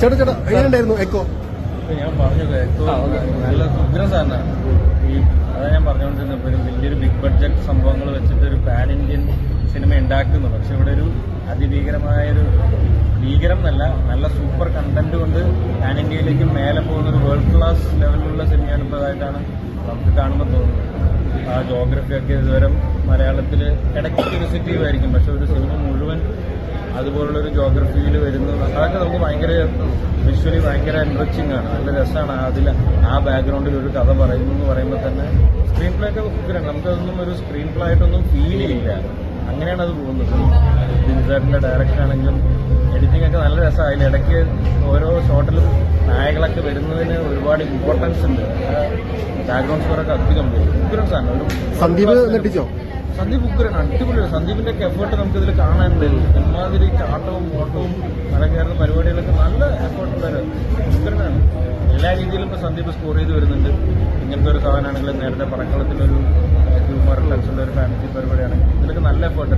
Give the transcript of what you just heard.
ചേട്ടാ എങ്ങനെയുണ്ടായിരുന്നു എക്കോ? ഞാൻ പറഞ്ഞത് എക്കോ നല്ല ഉഗ്രം സാധനമാണ്. അതാ ഞാൻ പറഞ്ഞുകൊണ്ടിരുന്നത്, ഒരു വലിയൊരു ബിഗ് ബഡ്ജറ്റ് സംഭവങ്ങൾ വെച്ചിട്ട് ഒരു പാൻ ഇന്ത്യൻ സിനിമ ഉണ്ടാക്കുന്നു. പക്ഷെ ഇവിടെ ഒരു അതിഭീകരമായൊരു ഭീകരം എന്നല്ല, നല്ല സൂപ്പർ കണ്ടന്റ് കൊണ്ട് പാൻ ഇന്ത്യയിലേക്ക് മേലെ പോകുന്ന ഒരു വേൾഡ് ക്ലാസ് ലെവലിലുള്ള സിനിമയാണ് ഇപ്പോൾ അതായിട്ടാണ് നമുക്ക് കാണുമ്പോൾ തോന്നുന്നത്. ആ ജോഗ്രഫിയൊക്കെ ഇതുവരെ മലയാളത്തിൽ ഇടയ്ക്ക് പോസിറ്റീവ് ആയിരിക്കും, പക്ഷെ ഒരു സിനിമ മുഴുവൻ അതുപോലുള്ളൊരു ജോഗ്രഫിയിൽ വരുന്നു. അതൊക്കെ നമുക്ക് ഭയങ്കര വിഷ്വലി ഭയങ്കര എൻറിച്ചിങ് ആണ്, നല്ല രസമാണ്. അതിൽ ആ ബാക്ക്ഗ്രൗണ്ടിൽ ഒരു കഥ പറയുന്നു എന്ന് പറയുമ്പോൾ തന്നെ സ്ക്രീൻ പ്ലേ ഒക്കെ ഉഗ്രമാണ്. നമുക്കതൊന്നും ഒരു സ്ക്രീൻ പ്ലേ ആയിട്ടൊന്നും ഫീൽ ചെയ്യില്ല, അങ്ങനെയാണ് അത് പോകുന്നത്. ദിൻസാറിന്റെ ഡയറക്ഷൻ ആണെങ്കിലും എഡിറ്റിംഗ് ഒക്കെ നല്ല രസമാണ്. അതിലിടയ്ക്ക് ഓരോ ഷോട്ടിലും നായകളൊക്കെ വരുന്നതിന് ഒരുപാട് ഇമ്പോർട്ടൻസ് ഉണ്ട്. ബാക്ക്ഗ്രൗണ്ട് സ്കോറൊക്കെ അധികം ഉഗ്രൻ സാധനം. ഒരു സന്ദീപ് നെട്ടിച്ചോ? സന്ദീപ് ഉഗ്രൻ അടിപൊളിയാണ്. സന്ദീപിന്റെ എഫേർട്ട് നമുക്കിതിൽ കാണാനുണ്ട്. ഒരുമാതിരി ചാട്ടവും ഓട്ടവും മല കയറുന്ന പരിപാടികളൊക്കെ നല്ല എഫേർട്ടുള്ളൊരു ഉഗ്രനാണ്. എല്ലാ രീതിയിലും ഇപ്പോൾ സന്ദീപ് സ്കോർ ചെയ്ത് വരുന്നുണ്ട്. ഇങ്ങനത്തെ ഒരു സാധനമാണെങ്കിലും നേരത്തെ പറക്കളത്തിലൊരു ഹ്യൂമർ ടച്ചുള്ള ഒരു ഫാൻസി പരിപാടിയാണെങ്കിൽ ഇതിലൊക്കെ നല്ല എഫേർട്ട്.